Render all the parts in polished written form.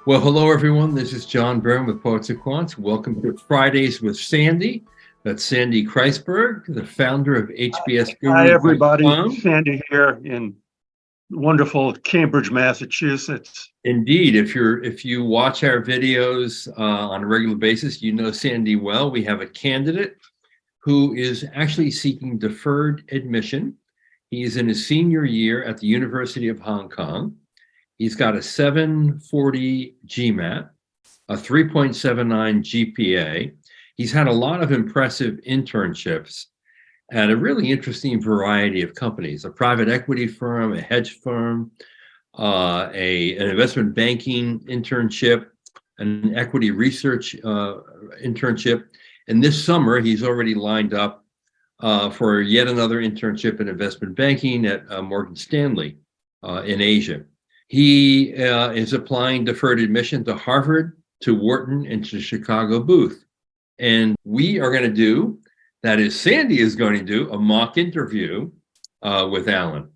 Well, hello, everyone. This is John Byrne with Poets and Quants. Welcome to Fridays with Sandy. That's Sandy Kreisberg, the founder of Hi, everybody. HBSguru.com. Sandy here in wonderful Cambridge, Massachusetts. Indeed, if you watch our videos on a regular basis, you know Sandy well. We have a candidate who is actually seeking deferred admission. He is in his senior year at the University of Hong Kong. He's got a 740 GMAT, a 3.79 GPA. He's had a lot of impressive internships at a really interesting variety of companies, a private equity firm, a hedge firm, an investment banking internship, an equity research internship. And this summer, he's already lined up for yet another internship in investment banking at Morgan Stanley in Asia. He is applying deferred admission to Harvard, to Wharton, and to Chicago Booth. And we are going to do, that is, Sandy is going to do a mock interview with Alan.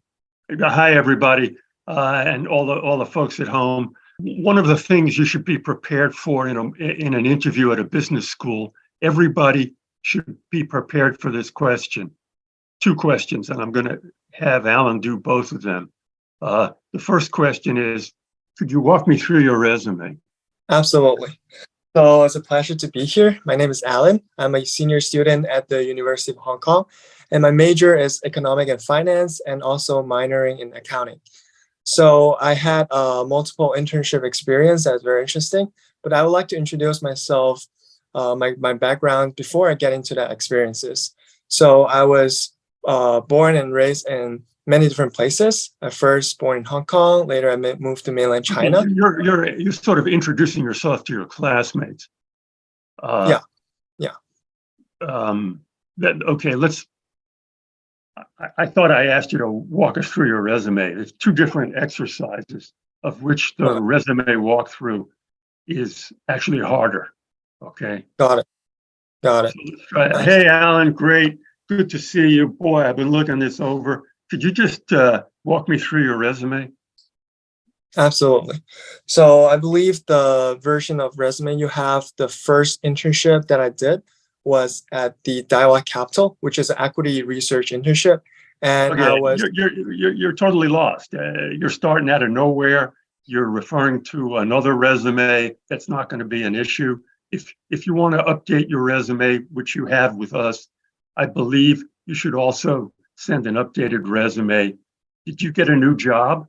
Hi, everybody, and all the folks at home. One of the things you should be prepared for in an interview at a business school, everybody should be prepared for this question. Two questions, and I'm going to have Alan do both of them. The first question is, could you walk me through your resume? Absolutely. So it's a pleasure to be here. My name is Alan. I'm a senior student at the University of Hong Kong, and my major is economic and finance and also minoring in accounting. So I had multiple internship experience that's very interesting, but I would like to introduce myself, my background before I get into the experiences. So I was born and raised in many different places. I first born in Hong Kong. Later, I moved to mainland China. You're sort of introducing yourself to your classmates. Yeah. Okay. I thought I asked you to walk us through your resume. There's two different exercises, of which the resume walkthrough is actually harder. Okay. Got it. So let's try it. Hey, Alan, great. Good to see you. Boy, I've been looking this over. Could you just walk me through your resume? Absolutely. So I believe the version of resume you have, the first internship that I did was at the Daiwa Capital, which is an equity research internship. And okay, I was you're totally lost. You're starting out of nowhere. You're referring to another resume. That's not going to be an issue. If you want to update your resume, which you have with us, I believe you should also send an updated resume. Did you get a new job?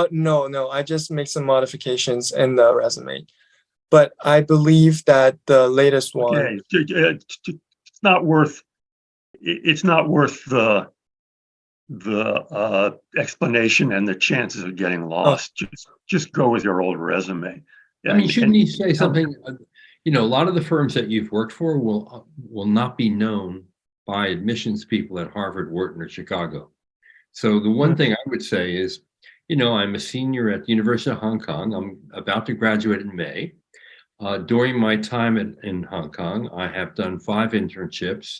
No. I just make some modifications in the resume. But I believe that the latest one. Okay. It's not worth the explanation and the chances of getting lost. Just go with your old resume. I mean, shouldn't you say something? A lot of the firms that you've worked for will not be known by admissions people at Harvard, Wharton, or Chicago. So the one thing I would say is, I'm a senior at the University of Hong Kong. I'm about to graduate in May. During my time in Hong Kong, I have done 5 internships,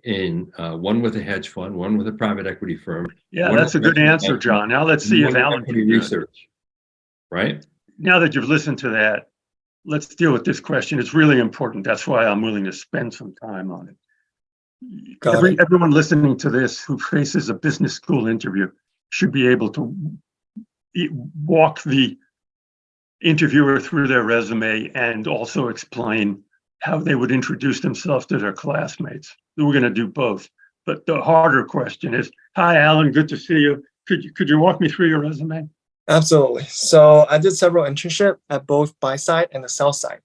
in one with a hedge fund, one with a private equity firm. Yeah, that's a good answer, John. Now let's see if Alan can research. Right? Now that you've listened to that, let's deal with this question. It's really important. That's why I'm willing to spend some time on it. Everyone listening to this who faces a business school interview should be able to walk the interviewer through their resume and also explain how they would introduce themselves to their classmates. We're going to do both. But the harder question is, hi, Alan, good to see you. Could you walk me through your resume? Absolutely. So I did several internships at both buy side and the sell side.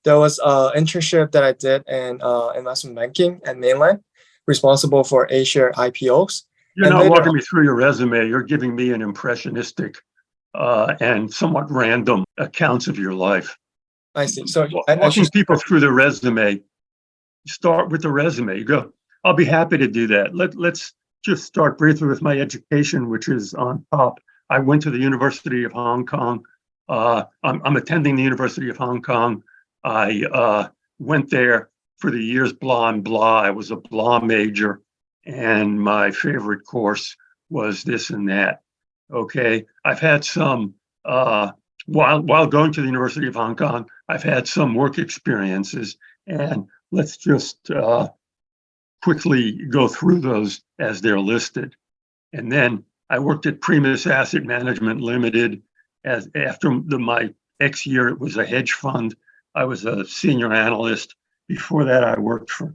There was an internship that I did in investment banking at mainland, responsible for A-share IPOs. You're not walking me through your resume. You're giving me an impressionistic and somewhat random accounts of your life. I see. So walking people through the resume, start with the resume. You go, I'll be happy to do that. Let's just start briefly with my education, which is on top. I went to the University of Hong Kong. I'm attending the University of Hong Kong. I went there for the years blah and blah. I was a blah major, and my favorite course was this and that. Okay, I've had some while going to the University of Hong Kong, I've had some work experiences, and let's just quickly go through those as they're listed. And then I worked at Primus Asset Management Limited. As after my X year, it was a hedge fund. I was a senior analyst. Before that, I worked for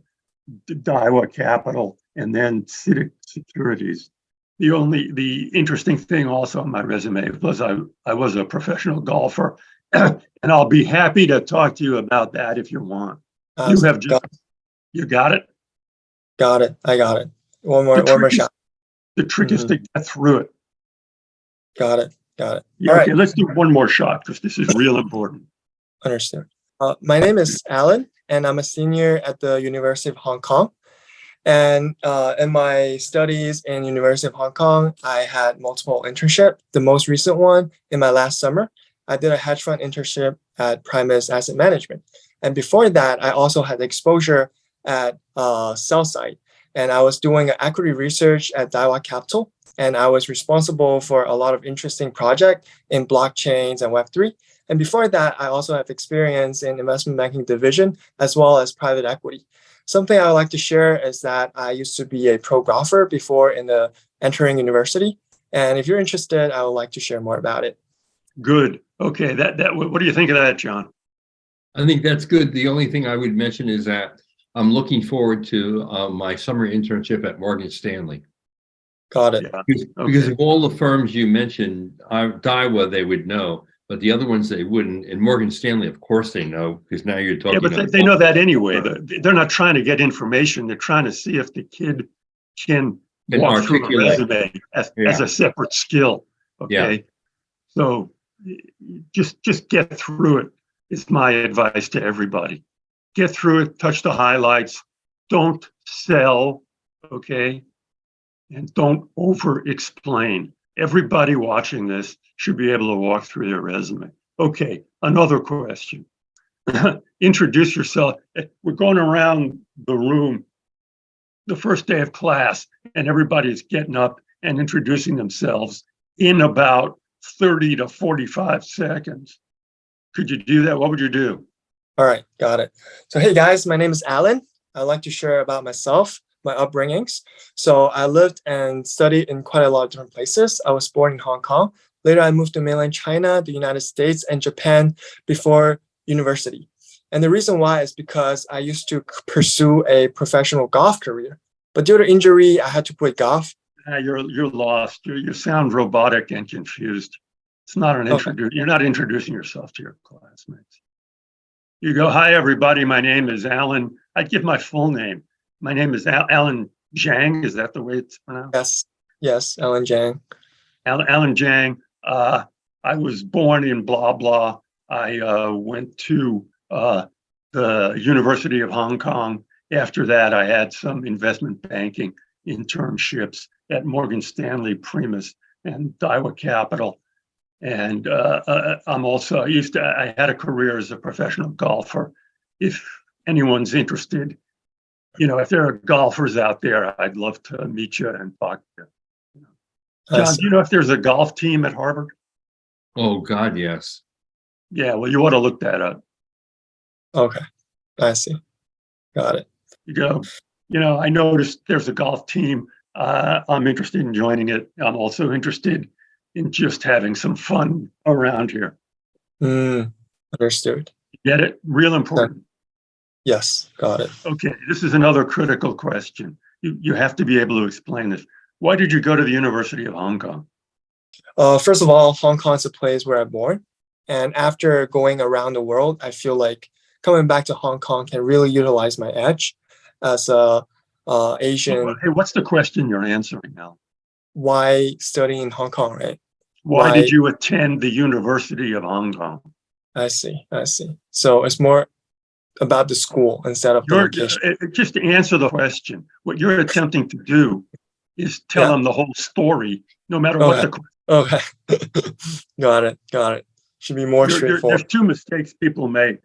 Daiwa Capital and then CITIC Securities. The interesting thing also on my resume was I was a professional golfer, and I'll be happy to talk to you about that if you want. You have just, you got it? Got it. I got it. One more shot. The trick is to get through it. Got it. Got it. Yeah, okay, let's do one more shot because this is real important. Understood. My name is Alan, and I'm a senior at the University of Hong Kong. And in my studies in University of Hong Kong, I had multiple internships. The most recent one in my last summer, I did a hedge fund internship at Primus Asset Management. And before that, I also had exposure at sell side. And I was doing equity research at Daiwa Capital. And I was responsible for a lot of interesting projects in blockchains and Web3. And before that, I also have experience in investment banking division as well as private equity. Something I would like to share is that I used to be a pro golfer before entering university. And if you're interested, I would like to share more about it. Good. Okay. What do you think of that, John? I think that's good. The only thing I would mention is that I'm looking forward to my summer internship at Morgan Stanley. Got it. Yeah. Because of all the firms you mentioned, Daiwa, they would know, but the other ones they wouldn't. And Morgan Stanley, of course, they know, because now you're talking. Yeah, but they know that anyway. They're not trying to get information. They're trying to see if the kid can walk through a resume as a separate skill. Okay. Yeah. So just get through it is my advice to everybody. Get through it, touch the highlights, don't sell, okay? And don't over-explain. Everybody watching this should be able to walk through their resume. Okay, another question. Introduce yourself. We're going around the room the first day of class, and everybody's getting up and introducing themselves in about 30 to 45 seconds. Could you do that? What would you do? All right, got it. So, hey guys, my name is Alan. I'd like to share about myself, my upbringings. So I lived and studied in quite a lot of different places. I was born in Hong Kong. Later, I moved to mainland China, the United States, and Japan before university. And the reason why is because I used to pursue a professional golf career. But due to injury, I had to quit golf. You're lost. You sound robotic and confused. It's not an introduction. You're not introducing yourself to your classmates. You go, hi, everybody. My name is Alan. I'd give my full name. My name is Alan Zhang. Is that the way it's pronounced? Yes, Alan Zhang. Alan Zhang. I was born in blah, blah. I went to the University of Hong Kong. After that, I had some investment banking internships at Morgan Stanley, Primus, and Daiwa Capital. And I had a career as a professional golfer. If anyone's interested, if there are golfers out there, I'd love to meet you and talk to you. John, do you know if there's a golf team at Harvard? Oh, God, yes. Yeah, well, you ought to look that up. Okay, I see. Got it. You go, I noticed there's a golf team. I'm interested in joining it. I'm also interested in just having some fun around here. Understood. Get it? Real important. Yes, got it. Okay, this is another critical question. You have to be able to explain this. Why did you go to the University of Hong Kong? First of all, Hong Kong is a place where I'm born. And after going around the world, I feel like coming back to Hong Kong can really utilize my edge as a Asian. Hey, what's the question you're answering now? Why studying in Hong Kong, right? Why did you attend the University of Hong Kong? I see. So it's more about the school instead of the location. Just to answer the question, what you're attempting to do is tell them the whole story, no matter what the question. Okay. Got it. Should be more straightforward. There's two mistakes people make.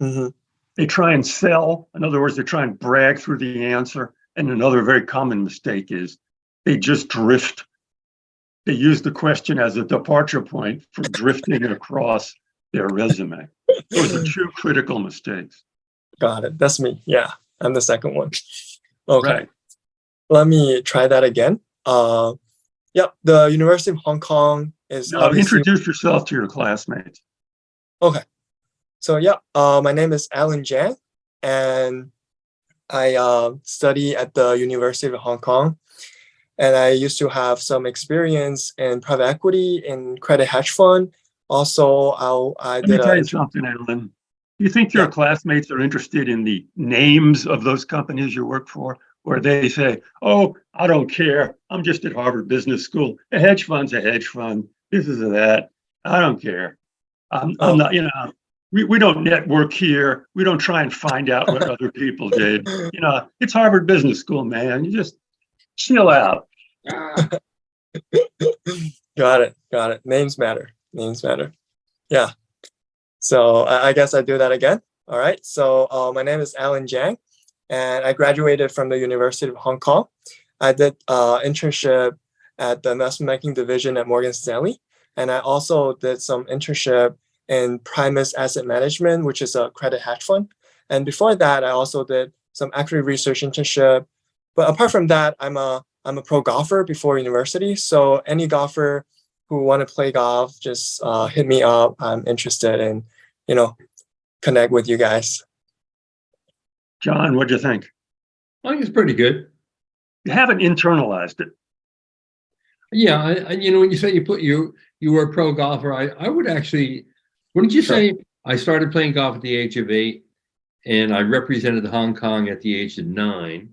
Mm-hmm. They try and sell. In other words, they try and brag through the answer. And another very common mistake is they just drift. they use the question as a departure point for drifting across their resume. Those are two critical mistakes. Got it. That's me. Yeah, I'm the second one. Okay. Right. Let me try that again. Yep, the University of Hong Kong is Now, obviously introduce yourself to your classmates. okay. So yeah, my name is Alan Jiang, and I study at the University of Hong Kong, and I used to have some experience in private equity, in credit hedge fund. Also, I Let me did tell a you something, Alan. Do you think your classmates are interested in the names of those companies you work for? Or they say, oh, I don't care. I'm just at Harvard Business School. A hedge fund's a hedge fund. This is that. I don't care. I'm not, we don't network here. We don't try and find out what other people did. It's Harvard Business School, man. You just chill out. Got it. Names matter. Yeah. So I guess I do that again. All right. So my name is Alan Jiang, and I graduated from the University of Hong Kong. I did internship at the investment banking division at Morgan Stanley, and I also did some internship in Primus Asset Management, which is a credit hedge fund. And before that, I also did some equity research internship. But apart from that, I'm a pro golfer before university. So any golfer who want to play golf, just hit me up. I'm interested in, connect with you guys. John, what'd you think? I think it's pretty good. You haven't internalized it. Yeah, when you say you were a pro golfer, I would actually, wouldn't you say I started playing golf at the age of 8, and I represented Hong Kong at the age of 9,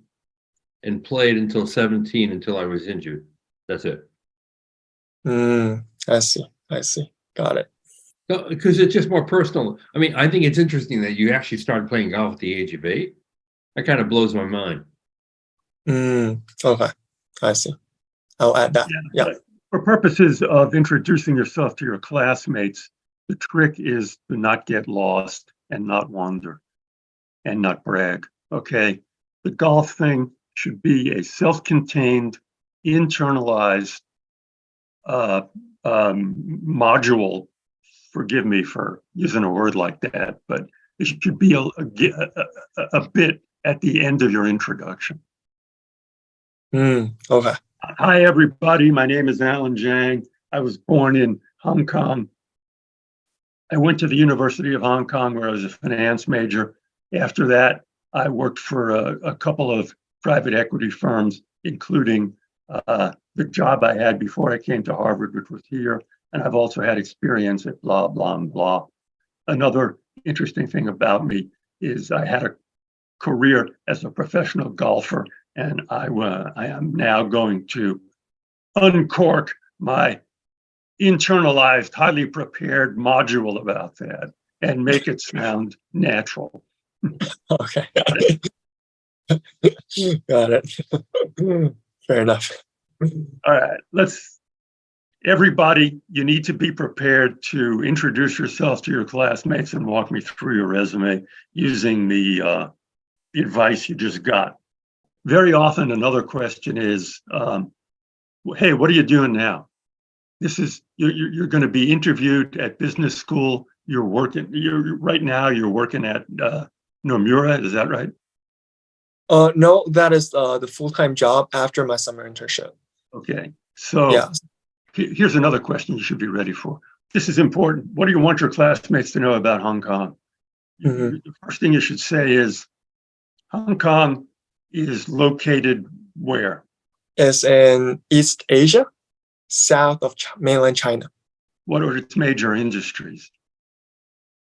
and played until 17 until I was injured. That's it. I see. Got it. Because it's just more personal. I mean, I think it's interesting that you actually started playing golf at the age of 8. That kind of blows my mind. Okay, I see. I'll add that. Yeah. For purposes of introducing yourself to your classmates, the trick is to not get lost and not wander and not brag. Okay. The golf thing should be a self-contained, internalized module. Forgive me for using a word like that, but it should be a bit at the end of your introduction. Okay. Hi, everybody. My name is Alan Jiang. I was born in Hong Kong. I went to the University of Hong Kong where I was a finance major. After that, I worked for a couple of private equity firms, including the job I had before I came to Harvard, which was here. And I've also had experience at blah, blah, blah. Another interesting thing about me is I had a career as a professional golfer, and I am now going to uncork my internalized, highly prepared module about that and make it sound natural. Okay. Got it. Fair enough. All right, everybody, you need to be prepared to introduce yourself to your classmates and walk me through your resume using the advice you just got. Very often, another question is, hey, what are you doing now? You're going to be interviewed at business school. Right now you're working at Nomura, is that right? No, that is the full-time job after my summer internship. Okay, so yeah. Here's another question you should be ready for. This is important. What do you want your classmates to know about Hong Kong? The first thing you should say is, Hong Kong is located where? It's in East Asia, south of mainland China. What are its major industries?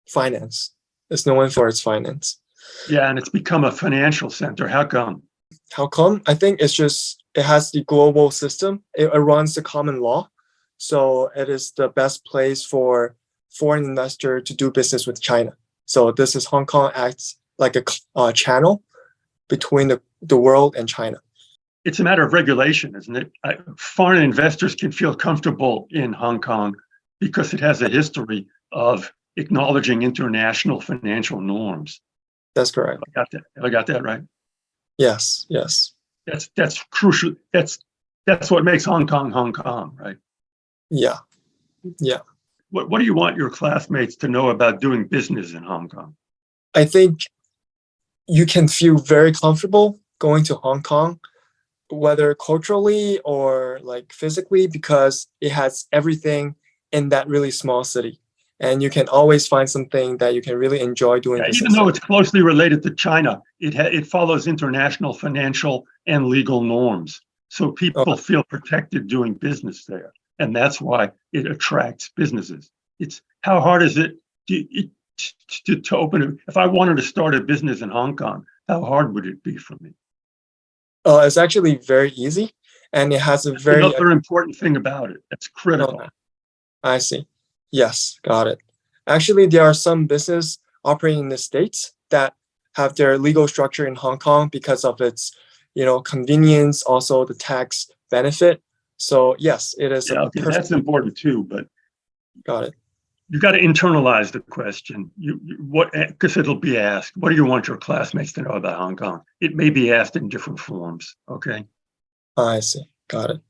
Finance. It's known for its finance. Yeah, and it's become a financial center. How come? How come? I think it has the global system. It runs the common law. So it is the best place for foreign investor to do business with China. So this is Hong Kong acts like a channel between the world and China. It's a matter of regulation, isn't it? Foreign investors can feel comfortable in Hong Kong because it has a history of acknowledging international financial norms. That's correct. Have I got that right? Yes. That's crucial. That's what makes Hong Kong, right? Yeah. Yeah. What do you want your classmates to know about doing business in Hong Kong? I think you can feel very comfortable going to Hong Kong, whether culturally or like physically, because it has everything in that really small city. And you can always find something that you can really enjoy doing Yeah, business even though in. it's closely related to China, it follows international financial and legal norms. So people feel protected doing business there. And that's why it attracts businesses. It's how hard is it to open it? If I wanted to start a business in Hong Kong, how hard would it be for me? It's actually very easy, and it has a That's very another important thing about it. That's critical. okay. I see. Yes, got it. Actually, there are some business operating in the States that have their legal structure in Hong Kong because of its, convenience, also the tax benefit. So yes, it is a Yeah, okay, perfect. that's important too, but Got it. you got to internalize the question. Because it'll be asked. What do you want your classmates to know about Hong Kong? It may be asked in different forms. Okay. I see. Got it.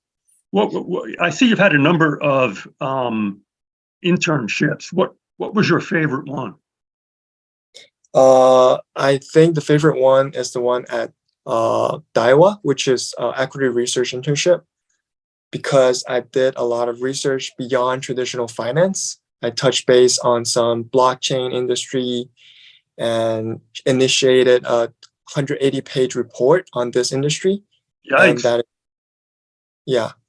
I see you've had a number of internships. What was your favorite one? I think the favorite one is the one at Daiwa, which is equity research internship, because I did a lot of research beyond traditional finance. I touched base on some blockchain industry and initiated a 180-page report on this industry. And Yikes.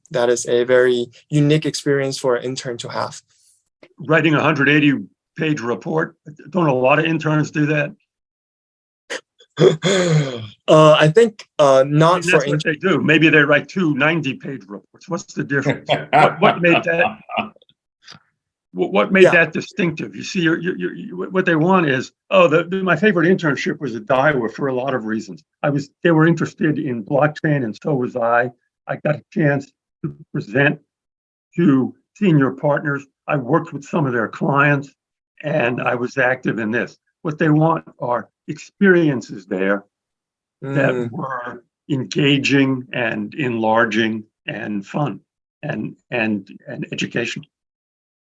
that is a very unique experience for an intern to have. Writing a 180-page report. Don't a lot of interns do that? I think not for that's what they do. Maybe they write two 90-page reports. What's the difference? What made that? What made that distinctive? You see, what they want is, my favorite internship was at Daiwa for a lot of reasons. They were interested in blockchain, and so was I. I got a chance to present to senior partners. I worked with some of their clients, and I was active in this. What they want are experiences there that were engaging and enlarging and fun and educational.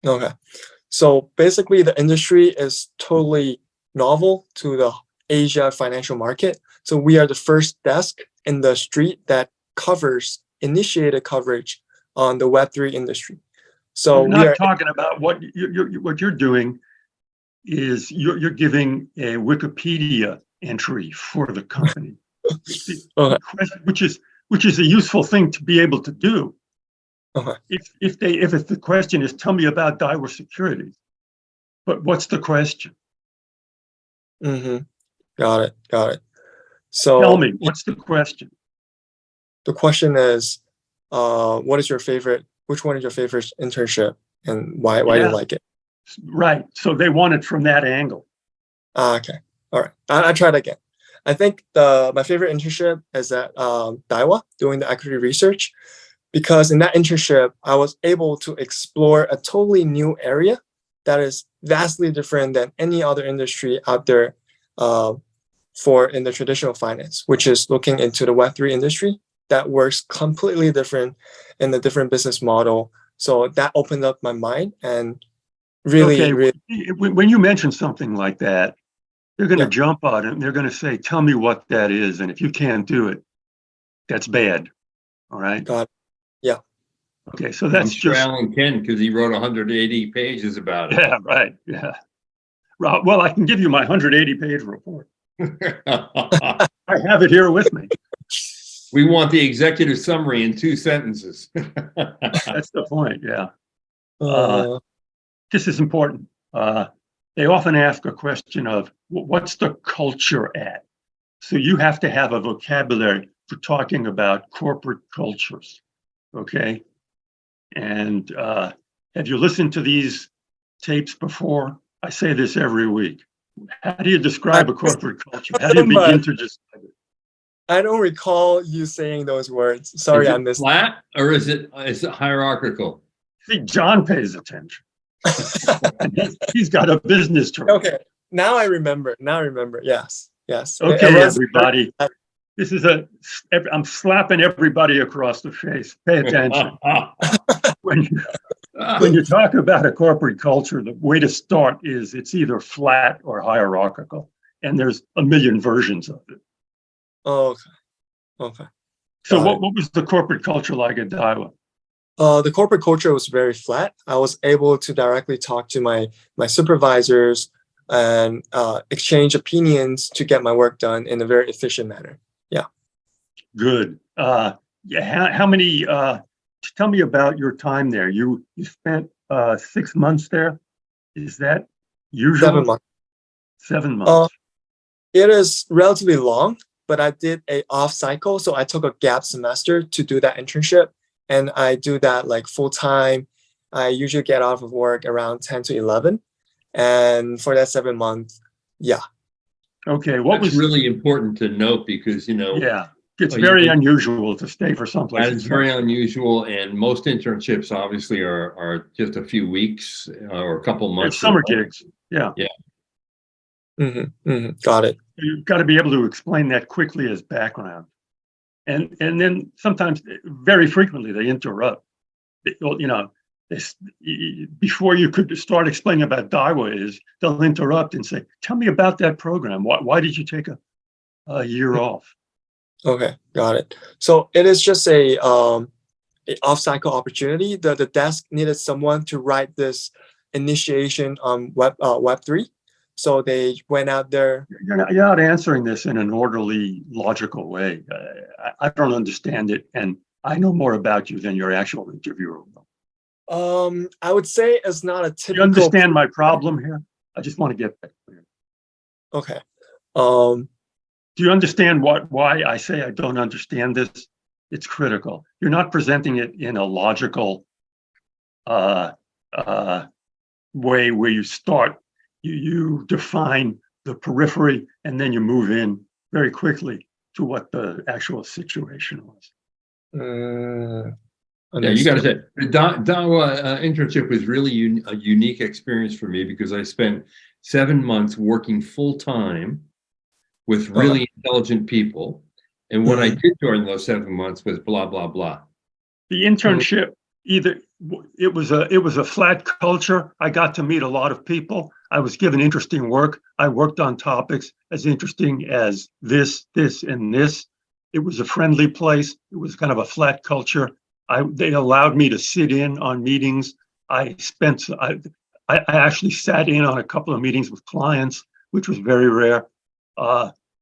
Okay. So basically the industry is totally novel to the Asia financial market. So we are the first desk in the street that initiated coverage on the Web3 industry. So we're not talking about what you're doing is you're giving a Wikipedia entry for the company, okay. which is a useful thing to be able to do. Okay. If the question is, tell me about Daiwa Securities, but what's the question? Got it. So tell me, what's the question? The question is, which one is your favorite internship, and why do you like it? Right. So they want it from that angle. Okay. All right. I tried again. I think my favorite internship is at Daiwa, doing the equity research, because in that internship, I was able to explore a totally new area that is vastly different than any other industry out there in the traditional finance, which is looking into the Web3 industry that works completely different in a different business model. So that opened up my mind and really. When you mention something like that, they're going to jump on it and they're going to say, tell me what that is. And if you can't do it, that's bad. All right. Got it. Yeah. Okay. So that's just Alan Ken, because he wrote 180 pages about it. Yeah. Right. Yeah. Well, I can give you my 180-page report. I have it here with me. We want the executive summary in 2 sentences. That's the point. Yeah. This is important. They often ask a question of what's the culture at? So you have to have a vocabulary for talking about corporate cultures. Okay. And have you listened to these tapes before? I say this every week. How do you describe a corporate culture? How do you begin to describe it? I don't recall you saying those words. Sorry, I missed. Flat or is it hierarchical? See, John pays attention. He's got a business term. Okay, now I remember. Yes. Okay, everybody. This is I'm slapping everybody across the face. Pay attention. When you talk about a corporate culture, the way to start is it's either flat or hierarchical, and there's a million versions of it. Oh, okay. Okay. So Got it. what was the corporate culture like at Daiwa? The corporate culture was very flat. I was able to directly talk to my supervisors and exchange opinions to get my work done in a very efficient manner. Yeah. Good. Yeah. How many? Tell me about your time there. You spent 6 months there. Is that usual? 7 months. 7 months. It is relatively long, but I did a off cycle, so I took a gap semester to do that internship, and I do that like full time. I usually get off of work around 10 to 11, and for that 7 months, yeah. Okay. What That's was really important to note because, Yeah. It's Oh, very you- unusual to stay for someplace. that is very unusual. And most internships obviously are just a few weeks or a couple months. It's summer gigs. Yeah. Got it. You've got to be able to explain that quickly as background. And then sometimes, very frequently, they interrupt. Before you could start explaining about Daiwa, they'll interrupt and say, "Tell me about that program. Why did you take a year off?" Okay, got it. So it is just a off-cycle opportunity. The desk needed someone to write this initiation on Web3. So they went out there. You're not answering this in an orderly, logical way. I don't understand it, and I know more about you than your actual interviewer will. I would say it's not a Do typical. you understand my problem here? I just want to get that clear. Okay. Do you understand why I say I don't understand this? It's critical. You're not presenting it in a logical way where you start. You define the periphery and then you move in very quickly to what the actual situation was. Yeah, you got to say the Daiwa internship was really a unique experience for me because I spent 7 months working full time with really intelligent people, and what I did during those 7 months was blah blah blah. The internship, it was a flat culture. I got to meet a lot of people. I was given interesting work. I worked on topics as interesting as this, and this. It was a friendly place. It was kind of a flat culture. They allowed me to sit in on meetings. I actually sat in on a couple of meetings with clients, which was very rare.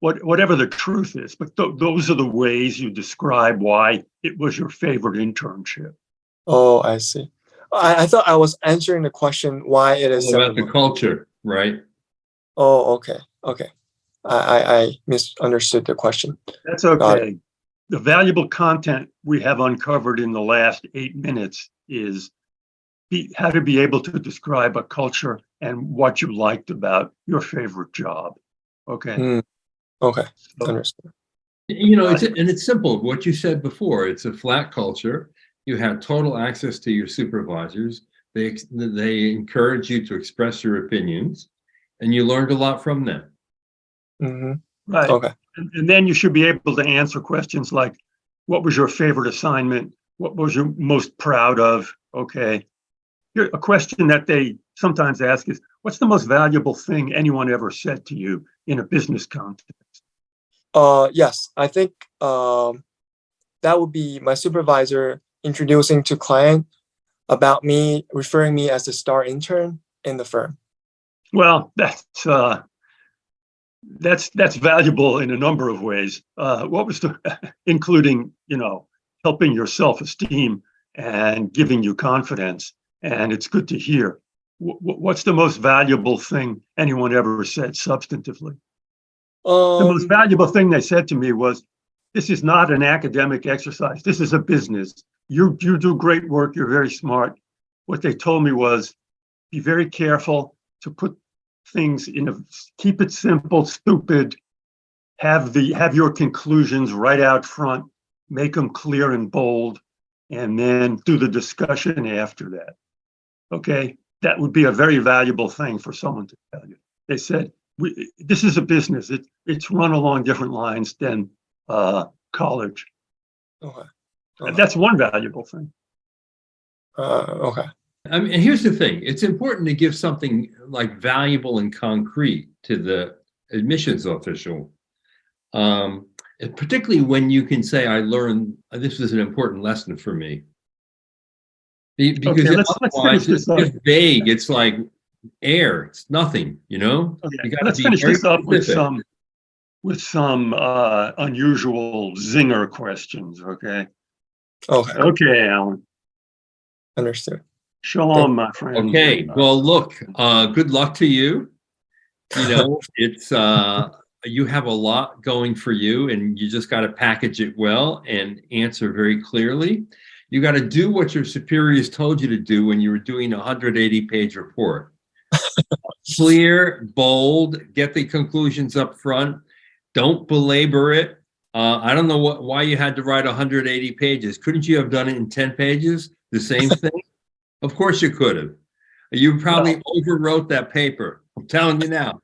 Whatever the truth is, but those are the ways you describe why it was your favorite internship. Oh, I see. I thought I was answering the question why it is All about 7 the months. culture, right? Oh, okay. I misunderstood the question. That's okay. The valuable content we have uncovered in the last 8 minutes is how to be able to describe a culture and what you liked about your favorite job. Okay. Okay, So, understood. It's simple. What you said before, it's a flat culture. You have total access to your supervisors. They encourage you to express your opinions, and you learned a lot from them. right. Okay. And then you should be able to answer questions like, what was your favorite assignment? What was you most proud of? Okay. Here, a question that they sometimes ask is, what's the most valuable thing anyone ever said to you in a business context? Yes, I think that would be my supervisor introducing to client about me, referring me as the star intern in the firm. Well, that's valuable in a number of ways. What was including, helping your self-esteem and giving you confidence, and it's good to hear. What's the most valuable thing anyone ever said substantively? The most valuable thing they said to me was, this is not an academic exercise. This is a business. You do great work. You're very smart. What they told me was, be very careful to put things keep it simple, stupid, have your conclusions right out front, make them clear and bold, and then do the discussion after that. Okay, that would be a very valuable thing for someone to tell you. They said, this is a business. It's run along different lines than college. Okay. That's one valuable thing. Okay. I mean, and here's the thing. It's important to give something like valuable and concrete to the admissions official. Particularly when you can say, I learned this was an important lesson for me. Because Okay, let's otherwise finish this it's up. just vague. It's like air. It's nothing, You Okay, got to let's be finish very this up specific. with some unusual zinger questions. Okay. Okay, Okay, Alan. understood. Shalom, my friend. Okay. Well, look, good luck to you. It's you have a lot going for you, and you just got to package it well and answer very clearly. You got to do what your superiors told you to do when you were doing a 180-page report. Clear, bold, get the conclusions up front. Don't belabor it. I don't know why you had to write 180 pages. Couldn't you have done it in 10 pages? The same thing? Of course you could have. You probably overwrote that paper. I'm telling you now.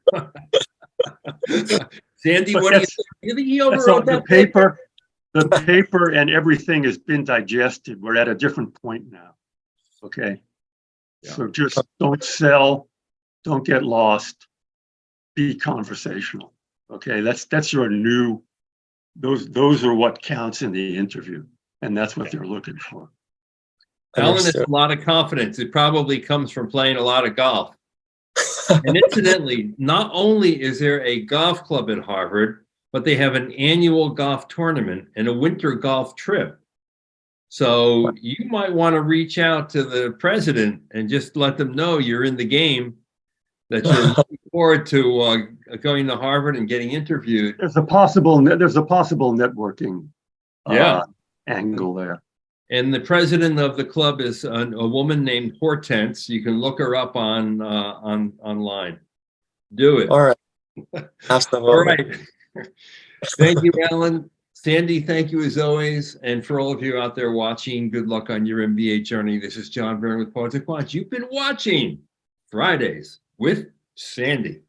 Sandy, But what do you think? You think he That's all, overwrote that paper? the paper and everything has been digested. We're at a different point now. Okay. Yeah. So just don't sell, don't get lost, be conversational. Okay. That's your new, those are what counts in the interview. And that's what they're looking for. Alan has Understood. a lot of confidence. It probably comes from playing a lot of golf. And incidentally, not only is there a golf club at Harvard, but they have an annual golf tournament and a winter golf trip. So you might want to reach out to the president and just let them know you're in the game, that you're looking forward to going to Harvard and getting interviewed. There's a possible networking Yeah. angle there. And the president of the club is a woman named Hortense. You can look her up on online. Do it. All right. Absolutely. All right. Thank you, Alan. Sandy, thank you as always. And for all of you out there watching, good luck on your MBA journey. This is John Byrne with Poets and Quants. You've been watching Fridays with Sandy.